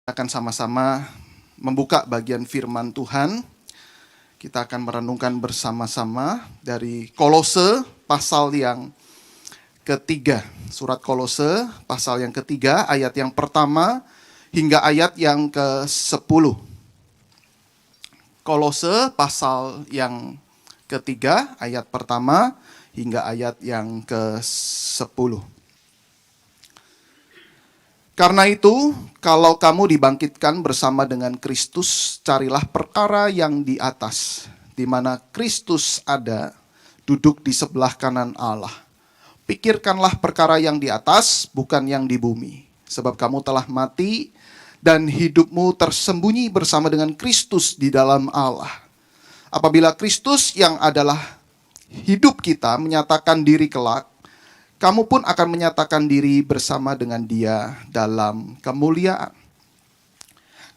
Akan sama-sama membuka bagian firman Tuhan. Kita akan merenungkan bersama-sama dari Kolose pasal yang ketiga. Surat Kolose pasal yang ketiga, ayat yang pertama hingga ayat yang ke-10. Kolose pasal yang ketiga, ayat pertama hingga ayat yang ke-10. Karena itu, kalau kamu dibangkitkan bersama dengan Kristus, carilah perkara yang di atas, di mana Kristus ada, duduk di sebelah kanan Allah. Pikirkanlah perkara yang di atas, bukan yang di bumi. Sebab kamu telah mati, dan hidupmu tersembunyi bersama dengan Kristus di dalam Allah. Apabila Kristus yang adalah hidup kita menyatakan diri kelak, kamu pun akan menyatakan diri bersama dengan Dia dalam kemuliaan.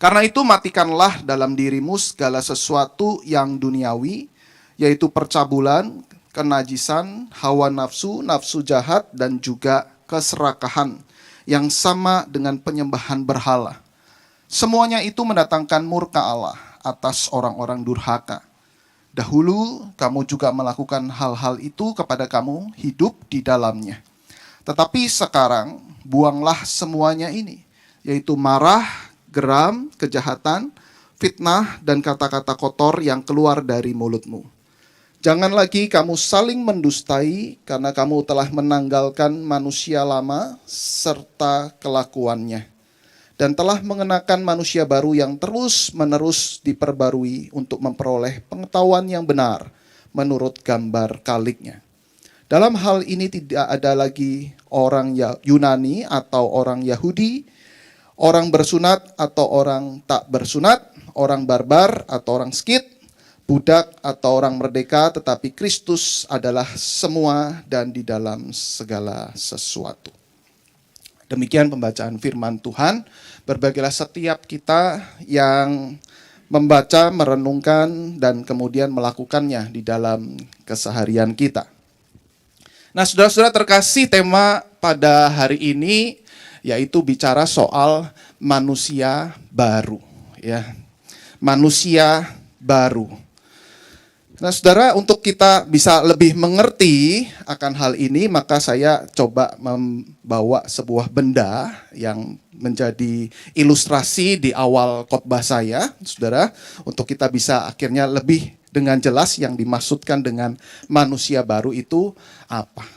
Karena itu matikanlah dalam dirimu segala sesuatu yang duniawi, yaitu percabulan, kenajisan, hawa nafsu, nafsu jahat, dan juga keserakahan yang sama dengan penyembahan berhala. Semuanya itu mendatangkan murka Allah atas orang-orang durhaka. Dahulu kamu juga melakukan hal-hal itu kepada kamu hidup di dalamnya. Tetapi sekarang buanglah semuanya ini, yaitu marah, geram, kejahatan, fitnah, dan kata-kata kotor yang keluar dari mulutmu. Jangan lagi kamu saling mendustai, karena kamu telah menanggalkan manusia lama serta kelakuannya, dan telah mengenakan manusia baru yang terus-menerus diperbarui untuk memperoleh pengetahuan yang benar menurut gambar kaliknya. Dalam hal ini tidak ada lagi orang Yunani atau orang Yahudi, orang bersunat atau orang tak bersunat, orang barbar atau orang Skit, budak atau orang merdeka, tetapi Kristus adalah semua dan di dalam segala sesuatu. Demikian pembacaan firman Tuhan. Berbahagialah setiap kita yang membaca, merenungkan, dan kemudian melakukannya di dalam keseharian kita. Nah, saudara-saudara terkasih, tema pada hari ini yaitu bicara soal manusia baru. Ya, manusia baru. Nah, saudara, untuk kita bisa lebih mengerti akan hal ini, maka saya coba membawa sebuah benda yang menjadi ilustrasi di awal khotbah saya, saudara, untuk kita bisa akhirnya lebih dengan jelas yang dimaksudkan dengan manusia baru itu apa.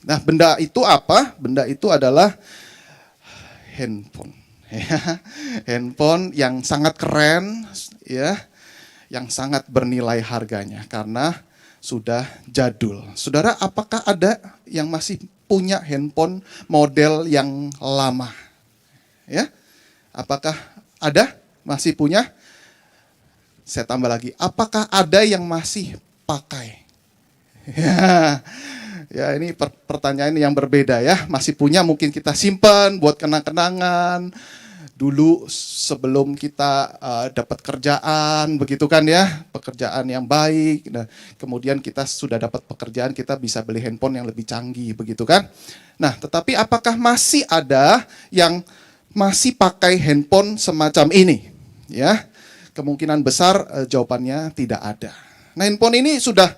Nah, benda itu apa? Benda itu adalah handphone. Handphone yang sangat keren, ya, yang sangat bernilai harganya karena sudah jadul. Saudara, apakah ada yang masih punya handphone model yang lama? Ya, apakah ada masih punya? Saya tambah lagi, apakah ada yang masih pakai? Ya, ini pertanyaan yang berbeda ya. Masih punya, mungkin kita simpan buat kenang-kenangan. Dulu sebelum kita dapat kerjaan, begitu kan ya, pekerjaan yang baik. Nah, kemudian kita sudah dapat pekerjaan, kita bisa beli handphone yang lebih canggih, begitu kan. Nah, tetapi apakah masih ada yang masih pakai handphone semacam ini? Ya, kemungkinan besar jawabannya tidak ada. Nah, handphone ini sudah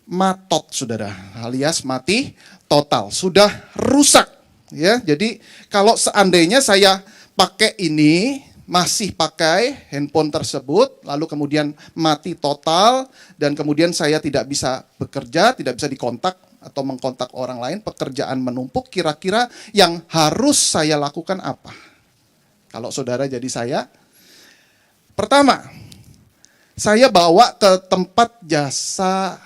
matot, saudara, alias mati total, sudah rusak. Ya, jadi kalau seandainya saya pakai ini, masih pakai handphone tersebut, lalu kemudian mati total, dan kemudian saya tidak bisa bekerja, tidak bisa dikontak atau mengkontak orang lain, pekerjaan menumpuk, kira-kira yang harus saya lakukan apa? Kalau saudara jadi saya, pertama, saya bawa ke tempat jasa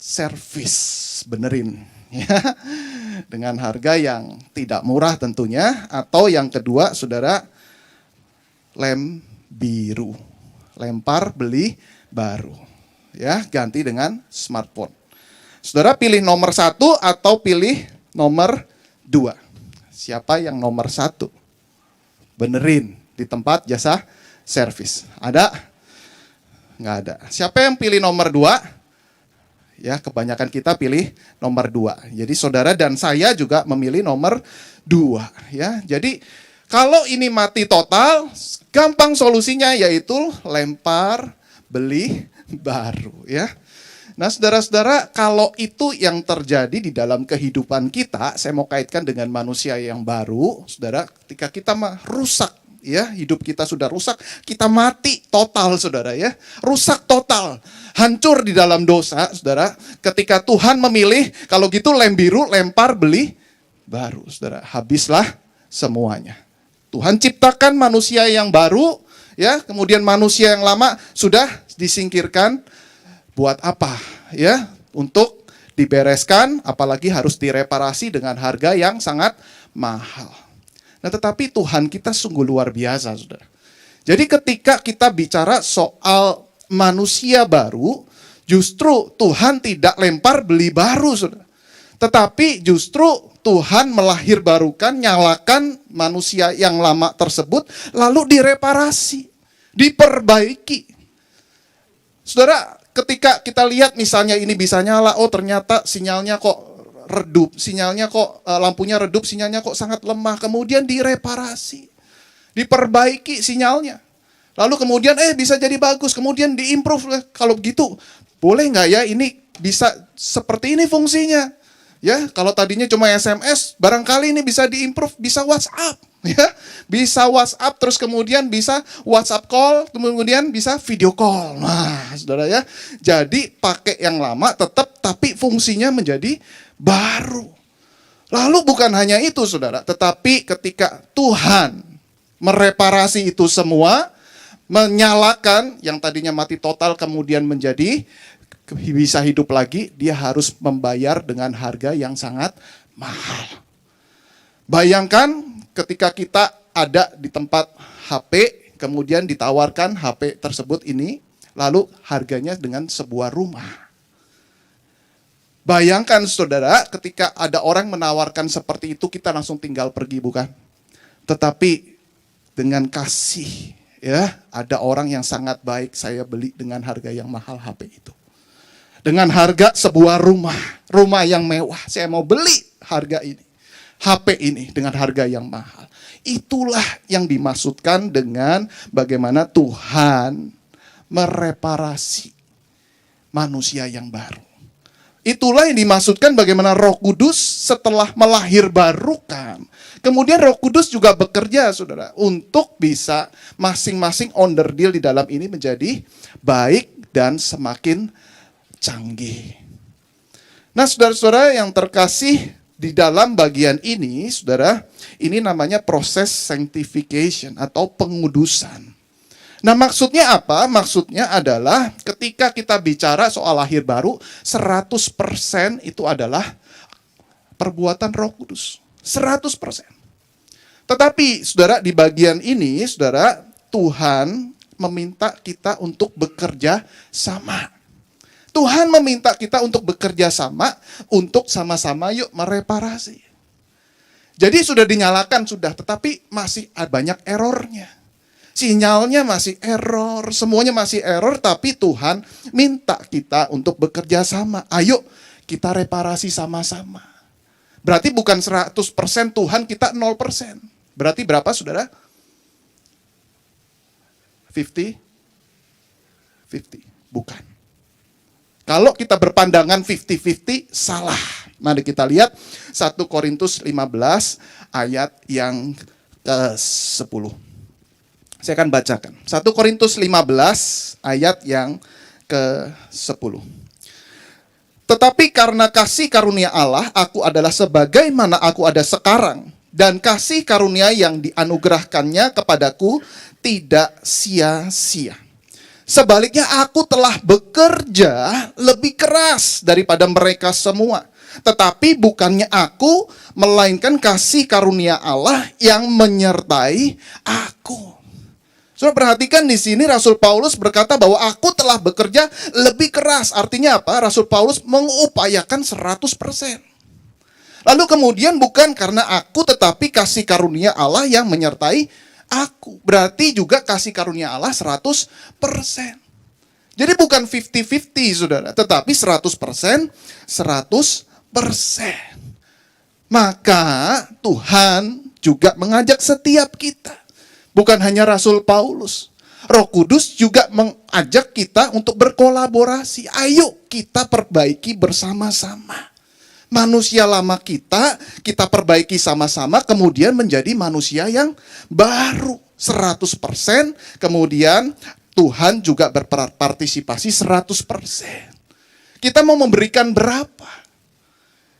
servis, benerin. Ya, dengan harga yang tidak murah tentunya. Atau yang kedua, saudara, lem biru, lempar beli baru, ya, ganti dengan smartphone. Saudara pilih nomor 1 atau pilih nomor 2? Siapa yang nomor 1? Benerin di tempat jasa servis. Ada? Nggak ada. Siapa yang pilih nomor 2? Ya, kebanyakan kita pilih nomor 2. Jadi saudara dan saya juga memilih nomor 2. Ya, jadi Kalau ini mati total, gampang solusinya yaitu lempar, beli baru ya. Nah saudara-saudara, kalau itu yang terjadi di dalam kehidupan kita, saya mau kaitkan dengan manusia yang baru, saudara, ketika kita rusak, ya hidup kita sudah rusak, kita mati total, saudara ya, rusak total, hancur di dalam dosa, saudara. Ketika Tuhan memilih, kalau gitu lem biru, lempar, beli baru, saudara, habislah semuanya. Tuhan ciptakan manusia yang baru, ya, kemudian manusia yang lama sudah disingkirkan. Buat apa? Ya, untuk dibereskan, apalagi harus direparasi dengan harga yang sangat mahal. Nah, tetapi Tuhan kita sungguh luar biasa, saudara. Jadi ketika kita bicara soal manusia baru, justru Tuhan tidak lempar beli baru, saudara. Tetapi justru Tuhan melahirbarukan, nyalakan manusia yang lama tersebut, lalu direparasi, diperbaiki. Saudara, ketika kita lihat misalnya ini bisa nyala, oh ternyata sinyalnya kok redup, sinyalnya kok lampunya redup, sinyalnya kok sangat lemah, kemudian direparasi, diperbaiki sinyalnya. Lalu kemudian bisa jadi bagus, kemudian diimprove. Kalau begitu, boleh nggak ya ini bisa seperti ini fungsinya? Ya, kalau tadinya cuma SMS, barangkali ini bisa diimprove, bisa WhatsApp, ya, bisa WhatsApp, terus kemudian bisa WhatsApp call, kemudian bisa video call. Nah, saudara ya, jadi pakai yang lama tetap, tapi fungsinya menjadi baru. Lalu bukan hanya itu, saudara, tetapi ketika Tuhan mereparasi itu semua, menyalakan yang tadinya mati total kemudian menjadi bisa hidup lagi, dia harus membayar dengan harga yang sangat mahal. Bayangkan ketika kita ada di tempat HP, kemudian ditawarkan HP tersebut ini, lalu harganya dengan sebuah rumah. Bayangkan saudara, ketika ada orang menawarkan seperti itu, kita langsung tinggal pergi, bukan? Tetapi dengan kasih, ya, ada orang yang sangat baik, saya beli dengan harga yang mahal HP itu. Dengan harga sebuah rumah yang mewah, saya mau beli harga ini, HP ini dengan harga yang mahal. Itulah yang dimaksudkan dengan bagaimana Tuhan mereparasi manusia yang baru. Itulah yang dimaksudkan bagaimana Roh Kudus setelah melahirbarukan. Kemudian Roh Kudus juga bekerja, saudara, untuk bisa masing-masing onderdil di dalam ini menjadi baik dan semakin canggih. Nah, saudara-saudara yang terkasih, di dalam bagian ini, saudara, ini namanya proses sanctification atau pengudusan. Nah, maksudnya apa? Maksudnya adalah ketika kita bicara soal lahir baru, 100% itu adalah perbuatan Roh Kudus. 100%. Tetapi, saudara, di bagian ini, saudara, Tuhan meminta kita untuk bekerja sama. Tuhan meminta kita untuk bekerja sama, untuk sama-sama yuk mereparasi. Jadi sudah dinyalakan, sudah, tetapi masih banyak errornya. Sinyalnya masih error, semuanya masih error, tapi Tuhan minta kita untuk bekerja sama. Ayo kita reparasi sama-sama. Berarti bukan 100% Tuhan, kita 0%. Berarti berapa, saudara? 50? Bukan. Kalau kita berpandangan 50-50, salah. Mari kita lihat 1 Korintus 15 ayat yang ke-10. Saya akan bacakan. 1 Korintus 15 ayat yang ke-10. Tetapi karena kasih karunia Allah, aku adalah sebagaimana aku ada sekarang. Dan kasih karunia yang dianugerahkannya kepadaku tidak sia-sia. Sebaliknya aku telah bekerja lebih keras daripada mereka semua. Tetapi bukannya aku, melainkan kasih karunia Allah yang menyertai aku. Saudara perhatikan di sini Rasul Paulus berkata bahwa aku telah bekerja lebih keras. Artinya apa? Rasul Paulus mengupayakan 100%. Lalu kemudian bukan karena aku, tetapi kasih karunia Allah yang menyertai aku. Berarti juga kasih karunia Allah 100%. Jadi bukan 50-50, saudara, tetapi 100%, 100%. Maka Tuhan juga mengajak setiap kita. Bukan hanya Rasul Paulus. Roh Kudus juga mengajak kita untuk berkolaborasi. Ayo kita perbaiki bersama-sama. Manusia lama kita perbaiki sama-sama, kemudian menjadi manusia yang baru 100%, kemudian Tuhan juga berpartisipasi 100%. Kita mau memberikan berapa?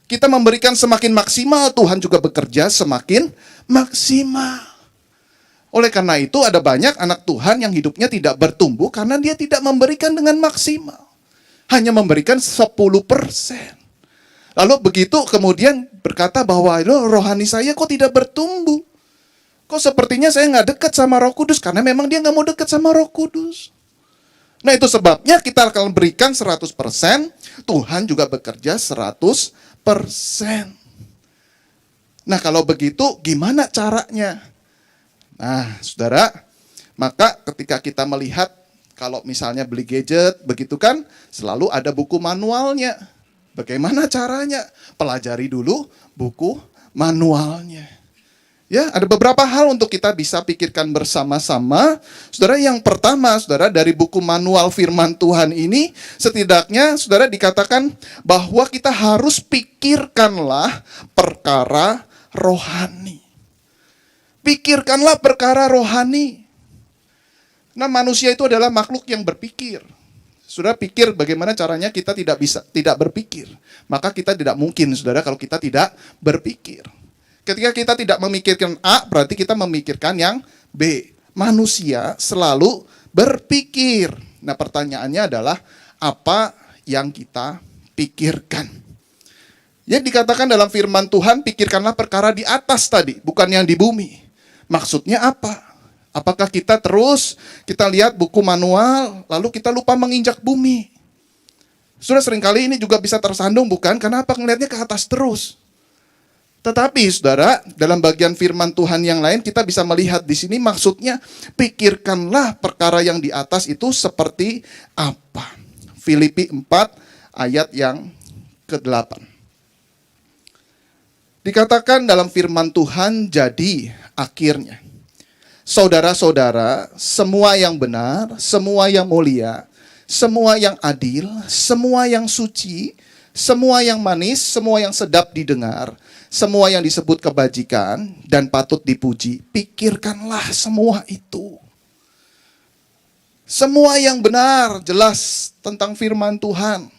Kita memberikan semakin maksimal, Tuhan juga bekerja semakin maksimal. Oleh karena itu ada banyak anak Tuhan yang hidupnya tidak bertumbuh karena dia tidak memberikan dengan maksimal. Hanya memberikan 10%. Lalu begitu kemudian berkata bahwa rohani saya kok tidak bertumbuh. Kok sepertinya saya nggak dekat sama Roh Kudus, karena memang dia nggak mau dekat sama Roh Kudus. Nah itu sebabnya kita akan berikan 100%, Tuhan juga bekerja 100%. Nah kalau begitu gimana caranya? Nah saudara, maka ketika kita melihat, kalau misalnya beli gadget, begitu kan, selalu ada buku manualnya. Bagaimana caranya? Pelajari dulu buku manualnya. Ya, ada beberapa hal untuk kita bisa pikirkan bersama-sama. Saudara, yang pertama, saudara, dari buku manual firman Tuhan ini, setidaknya, saudara, dikatakan bahwa kita harus pikirkanlah perkara rohani. Pikirkanlah perkara rohani. Nah, manusia itu adalah makhluk yang berpikir. Saudara pikir bagaimana caranya kita tidak berpikir. Maka kita tidak mungkin, saudara, kalau kita tidak berpikir. Ketika kita tidak memikirkan A, berarti kita memikirkan yang B. Manusia selalu berpikir. Nah pertanyaannya adalah, apa yang kita pikirkan? Ya dikatakan dalam firman Tuhan, pikirkanlah perkara di atas tadi, bukan yang di bumi. Maksudnya apa? Apakah kita lihat buku manual, lalu kita lupa menginjak bumi? Sudah seringkali ini juga bisa tersandung, bukan? Kenapa ngelihatnya ke atas terus? Tetapi saudara, dalam bagian firman Tuhan yang lain kita bisa melihat di sini maksudnya pikirkanlah perkara yang di atas itu seperti apa. Filipi 4 ayat yang ke-8. Dikatakan dalam firman Tuhan, jadi akhirnya saudara-saudara, semua yang benar, semua yang mulia, semua yang adil, semua yang suci, semua yang manis, semua yang sedap didengar, semua yang disebut kebajikan dan patut dipuji, pikirkanlah semua itu. Semua yang benar, jelas tentang firman Tuhan.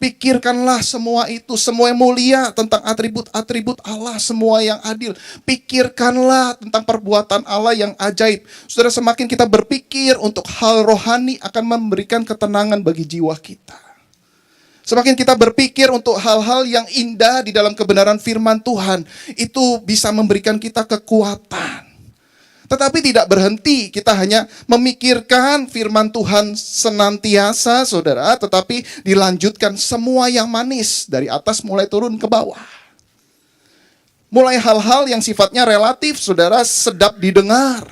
Pikirkanlah semua itu, semua yang mulia tentang atribut-atribut Allah, semua yang adil. Pikirkanlah tentang perbuatan Allah yang ajaib. Saudara, semakin kita berpikir untuk hal rohani akan memberikan ketenangan bagi jiwa kita. Semakin kita berpikir untuk hal-hal yang indah di dalam kebenaran firman Tuhan, itu bisa memberikan kita kekuatan. Tetapi tidak berhenti, kita hanya memikirkan firman Tuhan senantiasa, saudara, tetapi dilanjutkan semua yang manis, dari atas mulai turun ke bawah. Mulai hal-hal yang sifatnya relatif, saudara, sedap didengar,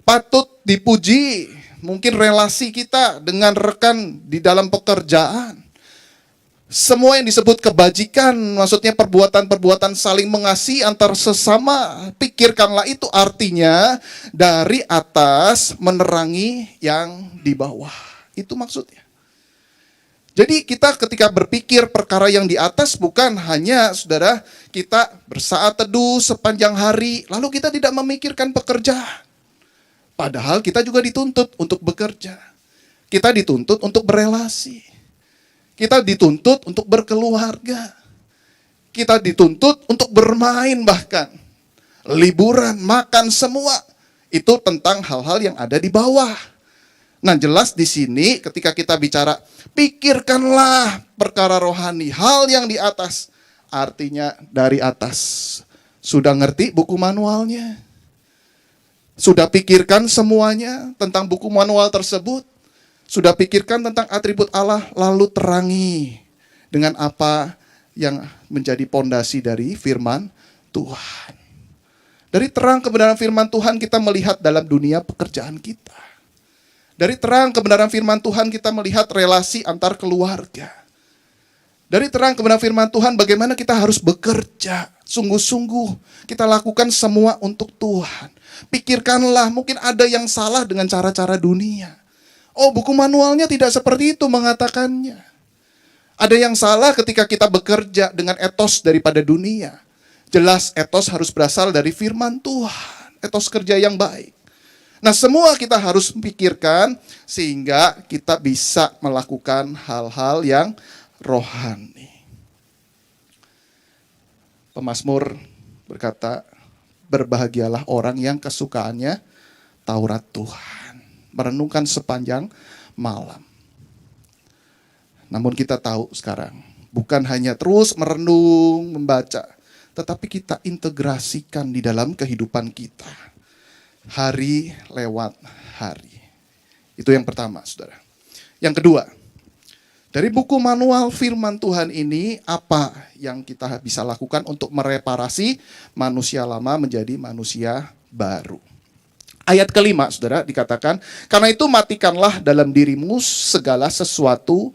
patut dipuji, mungkin relasi kita dengan rekan di dalam pekerjaan. Semua yang disebut kebajikan, maksudnya perbuatan-perbuatan saling mengasihi antar sesama, pikirkanlah itu, artinya dari atas menerangi yang di bawah. Itu maksudnya. Jadi kita ketika berpikir perkara yang di atas, bukan hanya, saudara, kita bersaat teduh sepanjang hari, lalu kita tidak memikirkan pekerjaan. Padahal kita juga dituntut untuk bekerja. Kita dituntut untuk berelasi. Kita dituntut untuk berkeluarga. Kita dituntut untuk bermain bahkan. Liburan, makan, semua. Itu tentang hal-hal yang ada di bawah. Nah jelas di sini ketika kita bicara, pikirkanlah perkara rohani, hal yang di atas. Artinya dari atas. Sudah ngerti buku manualnya? Sudah pikirkan semuanya tentang buku manual tersebut? Sudah pikirkan tentang atribut Allah, lalu terangi dengan apa yang menjadi pondasi dari firman Tuhan. Dari terang kebenaran firman Tuhan kita melihat dalam dunia pekerjaan kita. Dari terang kebenaran firman Tuhan kita melihat relasi antar keluarga. Dari terang kebenaran firman Tuhan, bagaimana kita harus bekerja sungguh-sungguh. Kita lakukan semua untuk Tuhan. Pikirkanlah, mungkin ada yang salah dengan cara-cara dunia. Oh, buku manualnya tidak seperti itu mengatakannya. Ada yang salah ketika kita bekerja dengan etos daripada dunia. Jelas etos harus berasal dari firman Tuhan. Etos kerja yang baik. Nah, semua kita harus pikirkan sehingga kita bisa melakukan hal-hal yang rohani. Pemazmur berkata, berbahagialah orang yang kesukaannya Taurat Tuhan, merenungkan sepanjang malam. Namun kita tahu sekarang, bukan hanya terus merenung, membaca, tetapi kita integrasikan di dalam kehidupan kita. Hari lewat hari. Itu yang pertama, saudara. Yang kedua, dari buku manual firman Tuhan ini, apa yang kita bisa lakukan untuk mereparasi manusia lama menjadi manusia baru? Ayat kelima, saudara, dikatakan, karena itu matikanlah dalam dirimu segala sesuatu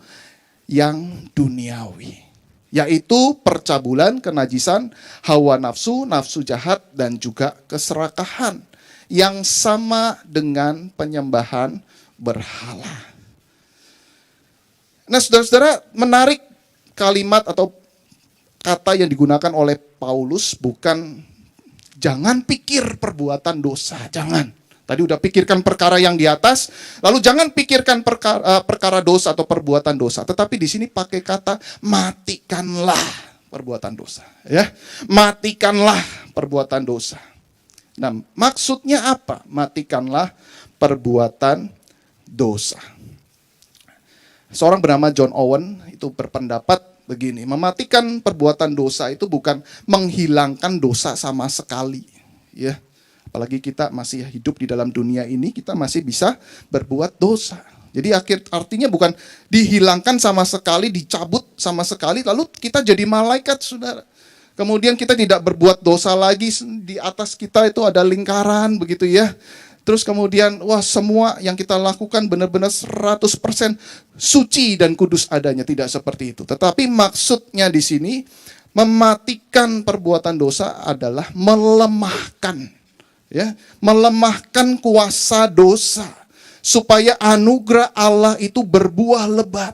yang duniawi, yaitu percabulan, kenajisan, hawa nafsu, nafsu jahat, dan juga keserakahan, yang sama dengan penyembahan berhala. Nah, saudara-saudara, menarik kalimat atau kata yang digunakan oleh Paulus bukan jangan pikir perbuatan dosa, jangan. Tadi udah pikirkan perkara yang di atas, lalu jangan pikirkan perkara dosa atau perbuatan dosa. Tetapi di sini pakai kata matikanlah perbuatan dosa, ya. Matikanlah perbuatan dosa. Nah, maksudnya apa? Matikanlah perbuatan dosa. Seorang bernama John Owen itu berpendapat begini, mematikan perbuatan dosa itu bukan menghilangkan dosa sama sekali, ya. Apalagi kita masih hidup di dalam dunia ini, kita masih bisa berbuat dosa. Jadi artinya bukan dihilangkan sama sekali, dicabut sama sekali, lalu kita jadi malaikat, saudara. Kemudian kita tidak berbuat dosa lagi, di atas kita itu ada lingkaran, begitu ya. Terus kemudian, wah, semua yang kita lakukan benar-benar 100% suci dan kudus adanya. Tidak seperti itu. Tetapi maksudnya di sini, mematikan perbuatan dosa adalah melemahkan. Ya, melemahkan kuasa dosa. Supaya anugerah Allah itu berbuah lebat.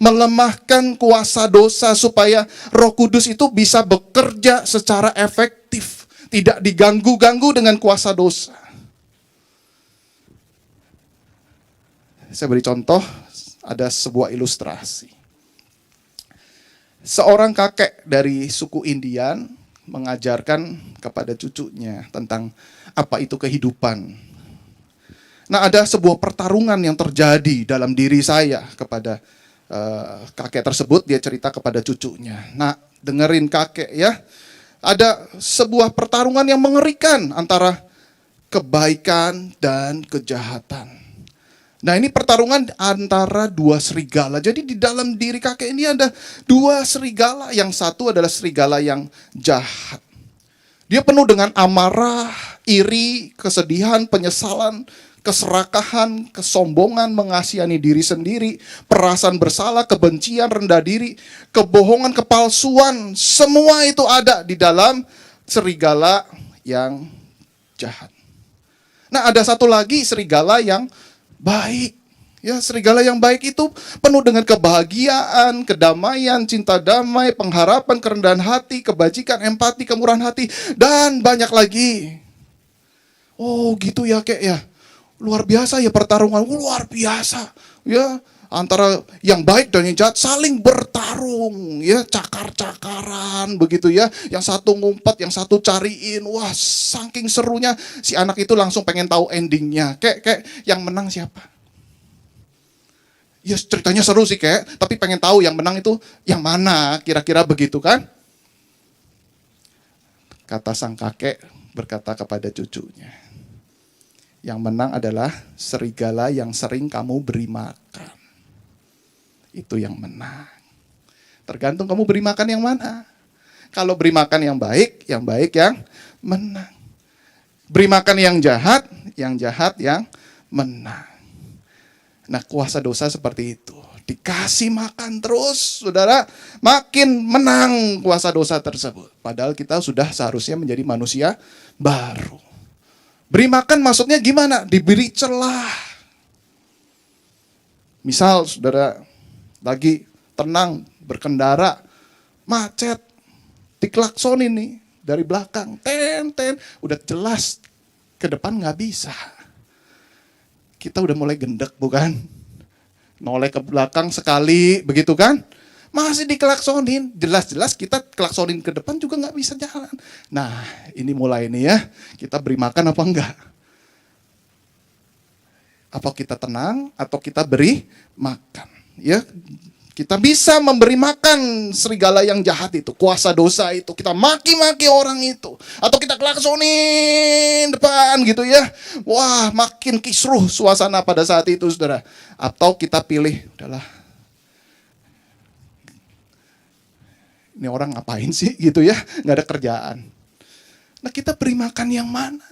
Melemahkan kuasa dosa supaya Roh Kudus itu bisa bekerja secara efektif. Tidak diganggu-ganggu dengan kuasa dosa. Saya beri contoh, ada sebuah ilustrasi. Seorang kakek dari suku Indian mengajarkan kepada cucunya tentang apa itu kehidupan. Nah, ada sebuah pertarungan yang terjadi dalam diri saya kepada kakek tersebut. Dia cerita kepada cucunya. Nah, dengerin kakek ya. Ada sebuah pertarungan yang mengerikan antara kebaikan dan kejahatan. Nah, ini pertarungan antara dua serigala. Jadi di dalam diri kakek ini ada dua serigala. Yang satu adalah serigala yang jahat. Dia penuh dengan amarah, iri, kesedihan, penyesalan, keserakahan, kesombongan, mengasihani diri sendiri, perasaan bersalah, kebencian, rendah diri, kebohongan, kepalsuan. Semua itu ada di dalam serigala yang jahat. Nah, ada satu lagi serigala yang baik. Ya, serigala yang baik itu penuh dengan kebahagiaan, kedamaian, cinta damai, pengharapan, kerendahan hati, kebajikan, empati, kemurahan hati, dan banyak lagi. Oh, gitu ya, Kek ya. Luar biasa ya pertarungan, luar biasa. Ya, antara yang baik dan yang jahat saling bertarung, ya, cakar-cakaran begitu ya. Yang satu ngumpet, yang satu cariin. Wah, saking serunya si anak itu langsung pengen tahu endingnya. Kek, yang menang siapa? Ya, ceritanya seru sih, Kek, tapi pengen tahu yang menang itu yang mana, kira-kira begitu kan? Kata sang kakek berkata kepada cucunya, yang menang adalah serigala yang sering kamu beri makan. Itu yang menang. Tergantung kamu beri makan yang mana. Kalau beri makan yang baik yang menang. Beri makan yang jahat yang menang. Nah, kuasa dosa seperti itu. Dikasih makan terus, saudara, makin menang kuasa dosa tersebut. Padahal kita sudah seharusnya menjadi manusia baru. Beri makan maksudnya gimana? Diberi celah. Misal saudara lagi tenang berkendara, macet, diklaksonin nih dari belakang, udah jelas ke depan nggak bisa. Kita udah mulai gendek bukan? Noleh ke belakang sekali, begitu kan? Masih diklaksonin, jelas-jelas kita klaksonin ke depan juga nggak bisa jalan. Nah, ini mulai nih ya, kita beri makan apa enggak? Apa kita tenang atau kita beri makan? Ya, kita bisa memberi makan serigala yang jahat itu, kuasa dosa itu. Kita maki-maki orang itu. Atau kita klaksonin depan gitu ya. Wah, makin kisruh suasana pada saat itu, saudara. Atau kita pilih, udahlah. Ini orang ngapain sih gitu ya. Gak ada kerjaan. Nah, kita beri makan yang mana?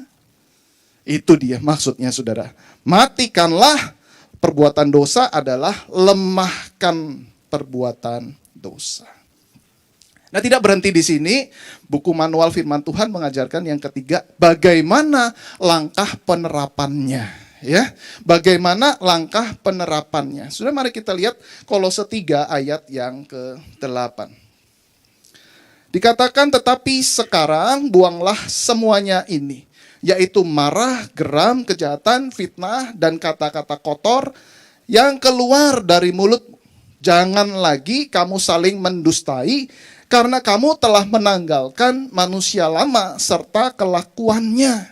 Itu dia maksudnya, saudara. Matikanlah perbuatan dosa adalah lemahkan perbuatan dosa. Nah, tidak berhenti di sini. Buku Manual Firman Tuhan mengajarkan yang ketiga, bagaimana langkah penerapannya. Ya, bagaimana langkah penerapannya. Sudah, mari kita lihat Kolose 3 ayat yang ke-8. Dikatakan, tetapi sekarang buanglah semuanya ini, yaitu marah, geram, kejahatan, fitnah, dan kata-kata kotor yang keluar dari mulut. Jangan lagi kamu saling mendustai, karena kamu telah menanggalkan manusia lama serta kelakuannya.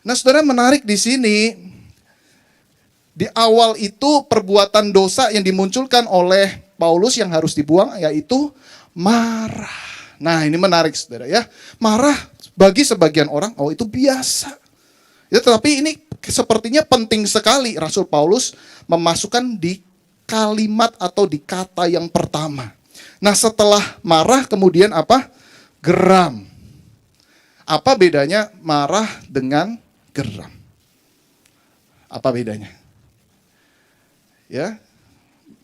Nah, saudara, menarik di sini. Di awal itu perbuatan dosa yang dimunculkan oleh Paulus yang harus dibuang, yaitu marah. Nah, ini menarik, saudara ya. Marah bagi sebagian orang, oh itu biasa. Ya, tetapi ini sepertinya penting sekali Rasul Paulus memasukkan di kalimat atau di kata yang pertama. Nah, setelah marah kemudian apa? Geram. Apa bedanya marah dengan geram? Apa bedanya? Ya,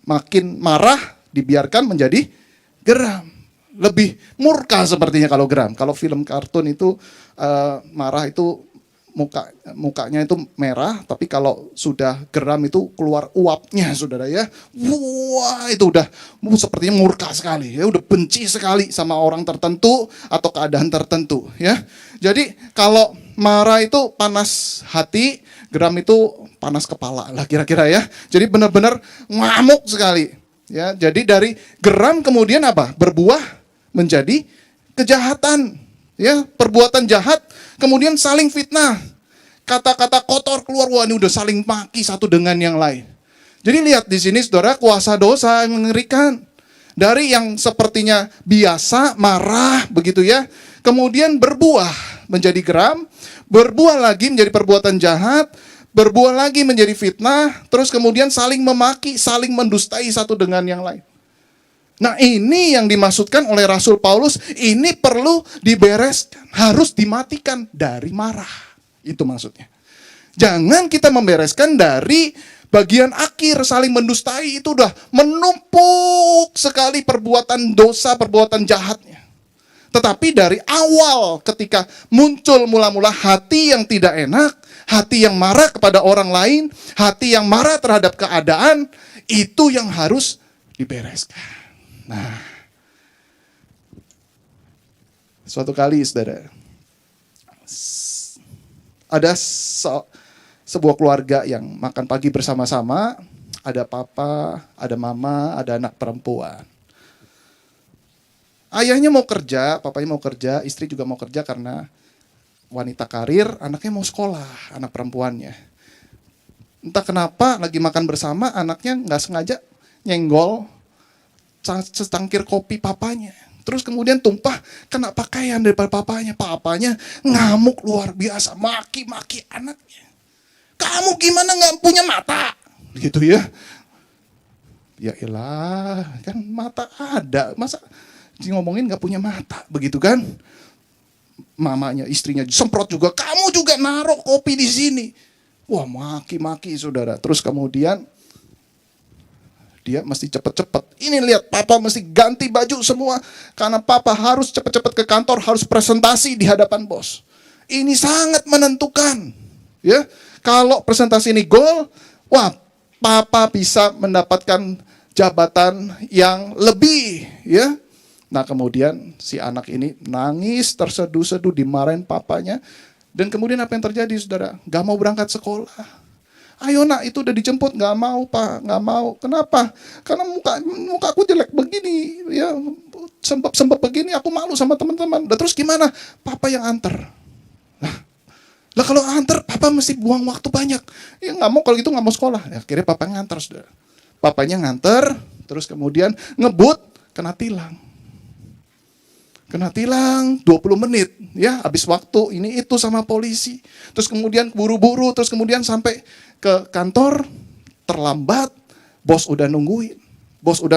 makin marah dibiarkan menjadi geram. Lebih murka sepertinya kalau geram. Kalau film kartun itu marah itu mukanya itu merah, tapi kalau sudah geram itu keluar uapnya, saudara ya. Wah, itu udah sepertinya murka sekali, ya udah benci sekali sama orang tertentu atau keadaan tertentu, ya. Jadi kalau marah itu panas hati, geram itu panas kepala lah kira-kira ya. Jadi benar-benar ngamuk sekali, ya. Jadi dari geram kemudian apa? Berbuah menjadi kejahatan. Ya, perbuatan jahat, kemudian saling fitnah. Kata-kata kotor keluar, wah ini udah saling maki satu dengan yang lain. Jadi lihat di sini, saudara, kuasa dosa yang mengerikan. Dari yang sepertinya biasa, marah, begitu ya. Kemudian berbuah menjadi geram, berbuah lagi menjadi perbuatan jahat, berbuah lagi menjadi fitnah, terus kemudian saling memaki, saling mendustai satu dengan yang lain. Nah, ini yang dimaksudkan oleh Rasul Paulus, ini perlu dibereskan, harus dimatikan dari marah. Itu maksudnya. Jangan kita membereskan dari bagian akhir, saling mendustai, itu udah menumpuk sekali perbuatan dosa, perbuatan jahatnya. Tetapi dari awal ketika muncul mula-mula hati yang tidak enak, hati yang marah kepada orang lain, hati yang marah terhadap keadaan, itu yang harus dibereskan. Nah, suatu kali, saudara, ada sebuah keluarga yang makan pagi bersama-sama. Ada papa, ada mama, ada anak perempuan. Ayahnya mau kerja, papanya mau kerja, istri juga mau kerja karena wanita karir, anaknya mau sekolah, anak perempuannya. Entah kenapa lagi makan bersama, anaknya nggak sengaja nyenggol secangkir kopi papanya. Terus kemudian tumpah kena pakaian daripada papanya. Papanya ngamuk luar biasa, maki-maki anaknya. Kamu gimana nggak punya mata? Gitu ya. Ya elah, kan mata ada. Masa ngomongin nggak punya mata, begitu kan? Mamanya, istrinya semprot juga. Kamu juga naruh kopi di sini. Wah, maki-maki, saudara. Terus kemudian Dia mesti cepet-cepet. Ini lihat, papa mesti ganti baju semua. Karena papa harus cepet-cepet ke kantor, harus presentasi di hadapan bos. Ini sangat menentukan. Ya, kalau presentasi ini gol, wah, papa bisa mendapatkan jabatan yang lebih. Ya, nah kemudian si anak ini nangis, terseduh-seduh, dimarahin papanya. Dan kemudian apa yang terjadi, saudara? Gak mau berangkat sekolah. Ayo nak, itu udah dijemput. Nggak mau pak, nggak mau. Kenapa? Karena muka aku jelek begini, ya sembab begini, aku malu sama teman-teman. Dan terus gimana? Papa yang antar. Lah kalau antar, papa mesti buang waktu banyak. Ya nggak mau, kalau gitu nggak mau sekolah. Ya, akhirnya papa ngantar, saudara. Papanya ngantar, terus kemudian ngebut, kena tilang. Kena tilang 20 menit, ya habis waktu ini itu sama polisi. Terus kemudian buru-buru, terus kemudian sampai ke kantor, terlambat, bos udah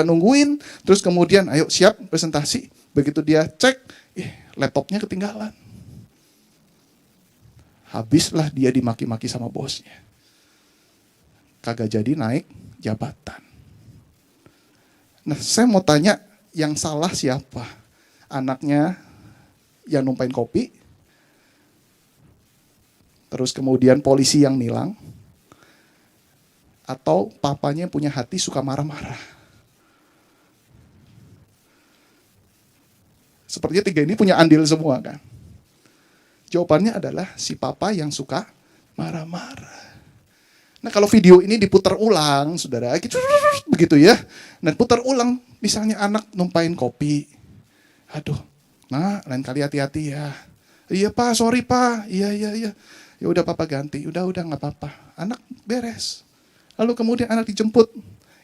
nungguin, terus kemudian ayo siap presentasi. Begitu dia cek, laptopnya ketinggalan. Habislah dia dimaki-maki sama bosnya. Kagak jadi naik jabatan. Nah, saya mau tanya, yang salah siapa? Anaknya yang numpain kopi, terus kemudian polisi yang nilang, atau papanya punya hati suka marah-marah? Sepertinya tiga ini punya andil semua kan? Jawabannya adalah si papa yang suka marah-marah. Nah kalau video ini diputar ulang, saudara, gitu, begitu ya. Nah putar ulang, misalnya anak numpain kopi. Aduh, nah lain kali hati-hati ya. Iya pak, sorry pak. Iya. Ya udah papa ganti. Udah nggak apa-apa. Anak beres. Lalu kemudian anak dijemput.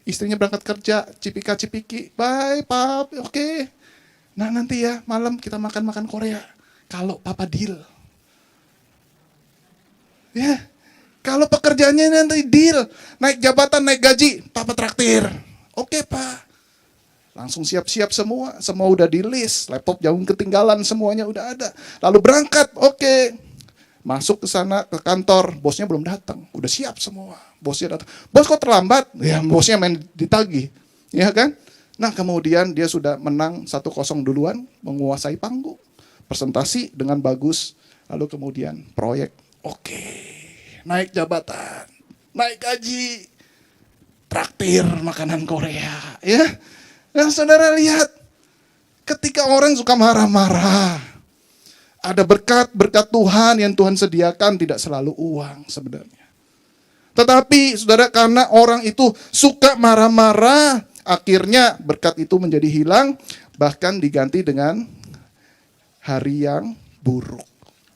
Istrinya berangkat kerja. Cipika-cipiki. Bye pap, oke. Nah nanti ya malam kita makan Korea. Kalau papa deal. Ya, kalau pekerjaannya nanti deal. Naik jabatan, naik gaji. Papa traktir. Oke pak. Langsung siap-siap semua udah di list, laptop jauh ketinggalan, semuanya udah ada. Lalu berangkat, oke. Masuk ke sana, ke kantor, bosnya belum datang, udah siap semua. Bosnya datang, bos kok terlambat? Ya bosnya main ditagih, ya kan? Nah kemudian dia sudah menang 1-0 duluan, menguasai panggung. Presentasi dengan bagus, lalu kemudian proyek, oke. Naik jabatan, naik gaji, traktir makanan Korea, ya. Nah saudara lihat, ketika orang suka marah-marah, ada berkat Tuhan yang Tuhan sediakan, tidak selalu uang sebenarnya. Tetapi saudara, karena orang itu suka marah-marah, akhirnya berkat itu menjadi hilang, bahkan diganti dengan hari yang buruk.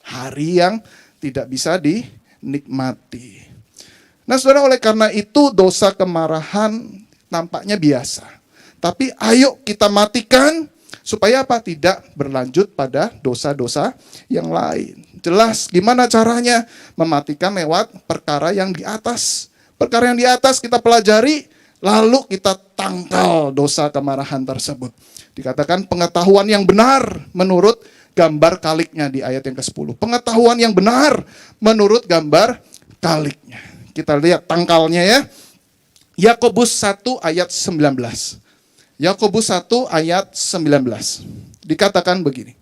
Hari yang tidak bisa dinikmati. Nah saudara, oleh karena itu dosa kemarahan nampaknya biasa. Tapi ayo kita matikan supaya apa? Tidak berlanjut pada dosa-dosa yang lain. Jelas gimana caranya? Mematikan lewat perkara yang di atas. Perkara yang di atas kita pelajari, lalu kita tangkal dosa kemarahan tersebut. Dikatakan pengetahuan yang benar menurut gambar kaliknya di ayat yang ke-10. Pengetahuan yang benar menurut gambar kaliknya. Kita lihat tangkalnya ya. Yakobus 1 ayat 19. Yakobus 1 ayat 19. Dikatakan begini.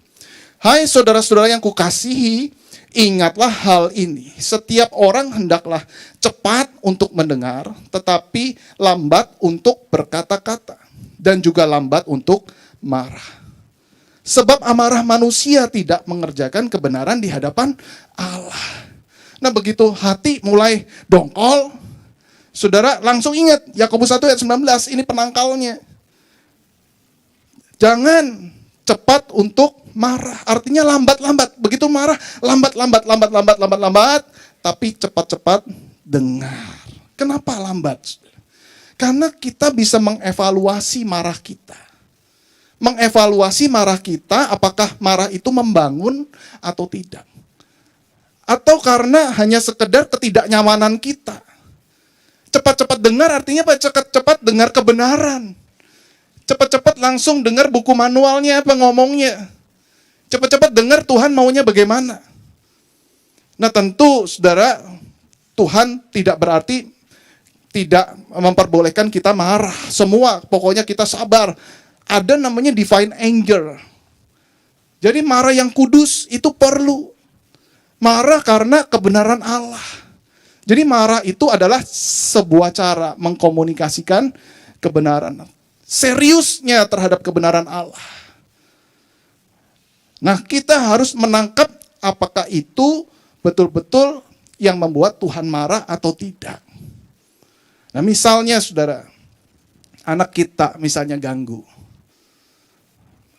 Hai saudara-saudara yang kukasihi, ingatlah hal ini. Setiap orang hendaklah cepat untuk mendengar, tetapi lambat untuk berkata-kata. Dan juga lambat untuk marah. Sebab amarah manusia tidak mengerjakan kebenaran di hadapan Allah. Nah begitu hati mulai dongkol, saudara langsung ingat Yakobus 1 ayat 19, ini penangkalnya. Jangan cepat untuk marah, artinya lambat-lambat. Begitu marah, lambat, tapi cepat-cepat dengar. Kenapa lambat? Karena kita bisa mengevaluasi marah kita. Mengevaluasi marah kita, apakah marah itu membangun atau tidak. Atau karena hanya sekedar ketidaknyamanan kita. Cepat-cepat dengar artinya apa? Cepat-cepat dengar kebenaran. Cepat-cepat langsung dengar buku manualnya apa ngomongnya. Cepat-cepat dengar Tuhan maunya bagaimana. Nah tentu saudara, Tuhan tidak berarti tidak memperbolehkan kita marah. Semua pokoknya kita sabar. Ada namanya divine anger. Jadi marah yang kudus itu perlu. Marah karena kebenaran Allah. Jadi marah itu adalah sebuah cara mengkomunikasikan kebenaran. Seriusnya terhadap kebenaran Allah. Nah, kita harus menangkap apakah itu betul-betul yang membuat Tuhan marah atau tidak. Nah, misalnya saudara, anak kita misalnya ganggu.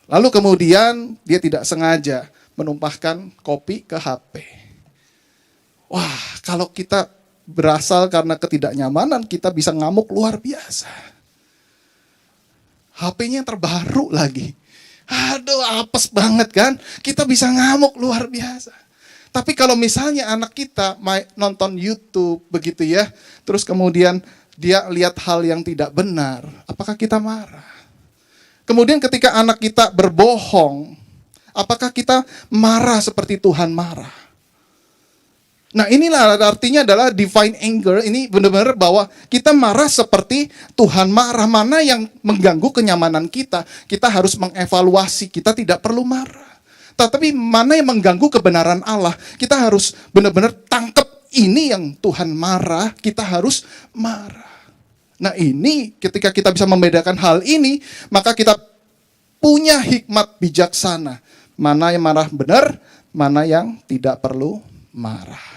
Lalu kemudian dia tidak sengaja menumpahkan kopi ke HP. Wah, kalau kita berasal karena ketidaknyamanan, kita bisa ngamuk luar biasa. HP-nya terbaru lagi. Aduh, apes banget kan? Kita bisa ngamuk luar biasa. Tapi kalau misalnya anak kita nonton YouTube begitu ya, terus kemudian dia lihat hal yang tidak benar, apakah kita marah? Kemudian ketika anak kita berbohong, apakah kita marah seperti Tuhan marah? Nah, inilah artinya adalah divine anger. Ini benar-benar bahwa kita marah seperti Tuhan marah. Mana yang mengganggu kenyamanan kita, kita harus mengevaluasi. Kita tidak perlu marah. Tetapi mana yang mengganggu kebenaran Allah, kita harus benar-benar tangkap ini yang Tuhan marah, kita harus marah. Nah, ini ketika kita bisa membedakan hal ini, maka kita punya hikmat bijaksana. Mana yang marah benar, mana yang tidak perlu marah.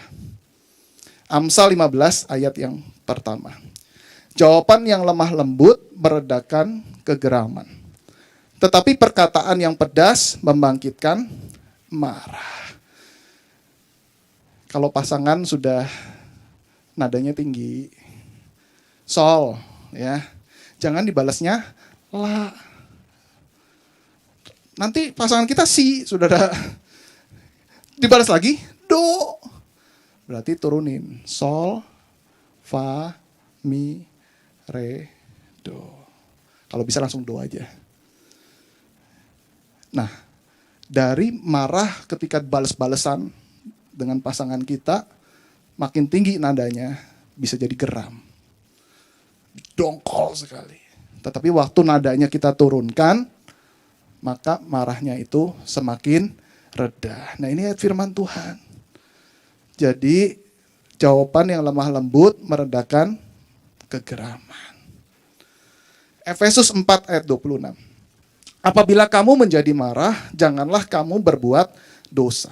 Amsal 15 ayat yang pertama. Jawaban yang lemah lembut meredakan kegeraman. Tetapi perkataan yang pedas membangkitkan marah. Kalau pasangan sudah nadanya tinggi, sol, ya, jangan dibalasnya la. Nanti pasangan kita si, saudara, dibalas lagi do. Berarti turunin sol, fa, mi, re, do. Kalau bisa langsung do aja. Nah, dari marah ketika balas-balesan dengan pasangan kita, makin tinggi nadanya, bisa jadi geram. Dongkol sekali. Tetapi waktu nadanya kita turunkan, maka marahnya itu semakin reda. Nah, ini firman Tuhan. Jadi, jawaban yang lemah lembut meredakan kegeraman. Efesus 4 ayat 26. Apabila kamu menjadi marah, janganlah kamu berbuat dosa.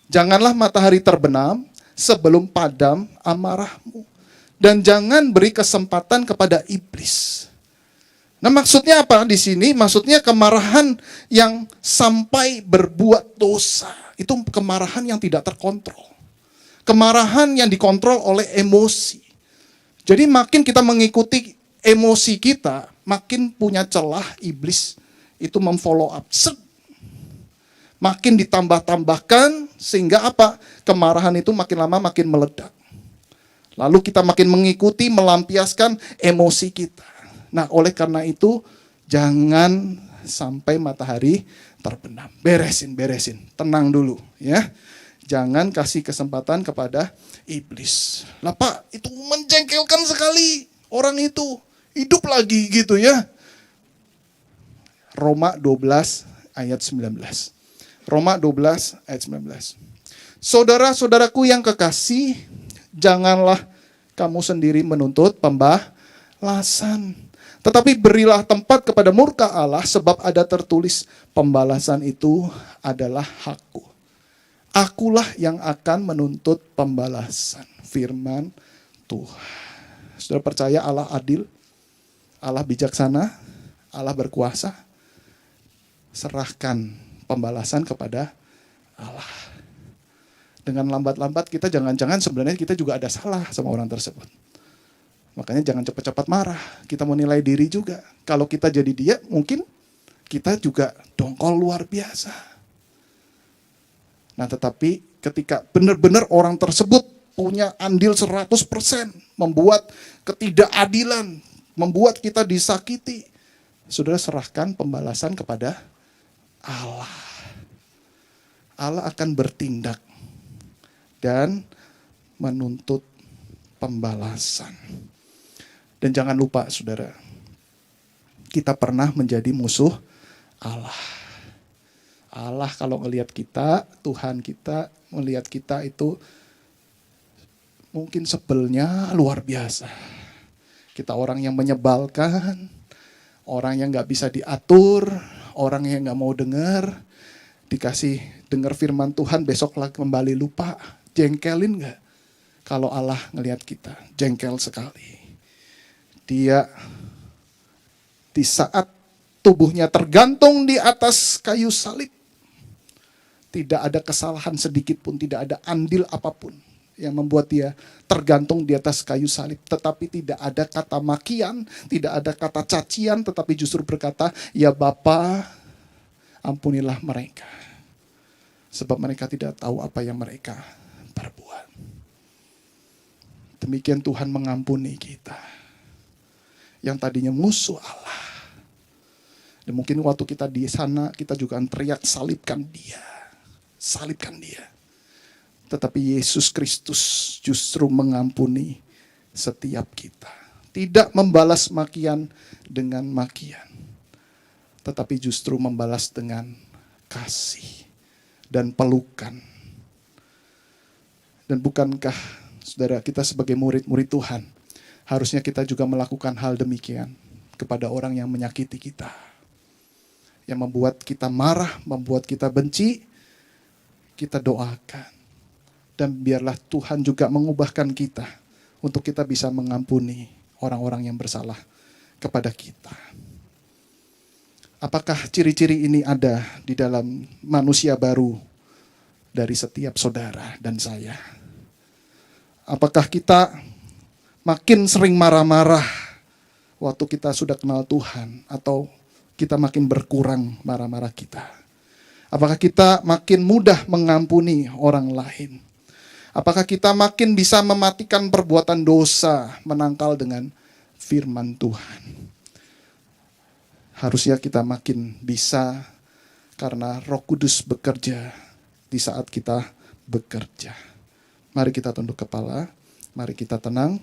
Janganlah matahari terbenam sebelum padam amarahmu. Dan jangan beri kesempatan kepada iblis. Nah, maksudnya apa di sini? Maksudnya kemarahan yang sampai berbuat dosa. Itu kemarahan yang tidak terkontrol. Kemarahan yang dikontrol oleh emosi. Jadi makin kita mengikuti emosi kita, makin punya celah iblis itu memfollow up. Makin ditambah-tambahkan sehingga apa? Kemarahan itu makin lama makin meledak. Lalu kita makin mengikuti, melampiaskan emosi kita. Nah, oleh karena itu jangan sampai matahari terbenam. Beresin. Tenang dulu ya. Jangan kasih kesempatan kepada iblis. Lah Pak, itu menjengkelkan sekali. Orang itu hidup lagi gitu ya. Roma 12 ayat 19. Roma 12 ayat 19. Saudara-saudaraku yang kekasih, janganlah kamu sendiri menuntut pembalasan. Tetapi berilah tempat kepada murka Allah, sebab ada tertulis, pembalasan itu adalah hakku. Akulah yang akan menuntut pembalasan. Firman Tuhan. Saudara percaya Allah adil, Allah bijaksana, Allah berkuasa. Serahkan pembalasan kepada Allah. Dengan lambat-lambat kita jangan-jangan sebenarnya kita juga ada salah sama orang tersebut. Makanya jangan cepat-cepat marah. Kita menilai diri juga. Kalau kita jadi dia, mungkin kita juga dongkol luar biasa. Nah, tetapi ketika benar-benar orang tersebut punya andil 100%, membuat ketidakadilan, membuat kita disakiti, saudara serahkan pembalasan kepada Allah. Allah akan bertindak dan menuntut pembalasan. Dan jangan lupa saudara, kita pernah menjadi musuh Allah. Allah kalau ngelihat kita, Tuhan kita melihat kita itu mungkin sebelnya luar biasa. Kita orang yang menyebalkan, orang yang gak bisa diatur, orang yang gak mau dengar, dikasih dengar firman Tuhan, besok lagi kembali lupa. Jengkelin gak? Kalau Allah ngelihat kita, jengkel sekali. Dia di saat tubuhnya tergantung di atas kayu salib, tidak ada kesalahan sedikit pun, tidak ada andil apapun yang membuat dia tergantung di atas kayu salib. Tetapi tidak ada kata makian, tidak ada kata cacian, tetapi justru berkata, ya Bapa, ampunilah mereka. Sebab mereka tidak tahu apa yang mereka perbuat. Demikian Tuhan mengampuni kita. Yang tadinya musuh Allah. Dan mungkin waktu kita di sana, kita juga akan teriak, salibkan dia. Salibkan dia. Tetapi Yesus Kristus justru mengampuni setiap kita. Tidak membalas makian dengan makian. Tetapi justru membalas dengan kasih dan pelukan. Dan bukankah saudara kita sebagai murid-murid Tuhan, harusnya kita juga melakukan hal demikian kepada orang yang menyakiti kita. Yang membuat kita marah, membuat kita benci, kita doakan. Dan biarlah Tuhan juga mengubahkan kita untuk kita bisa mengampuni orang-orang yang bersalah kepada kita. Apakah ciri-ciri ini ada di dalam manusia baru dari setiap saudara dan saya? Apakah kita makin sering marah-marah waktu kita sudah kenal Tuhan, atau kita makin berkurang marah-marah kita? Apakah kita makin mudah mengampuni orang lain? Apakah kita makin bisa mematikan perbuatan dosa, menangkal dengan firman Tuhan? Harusnya kita makin bisa, karena Roh Kudus bekerja di saat kita bekerja. Mari kita tunduk kepala, mari kita tenang.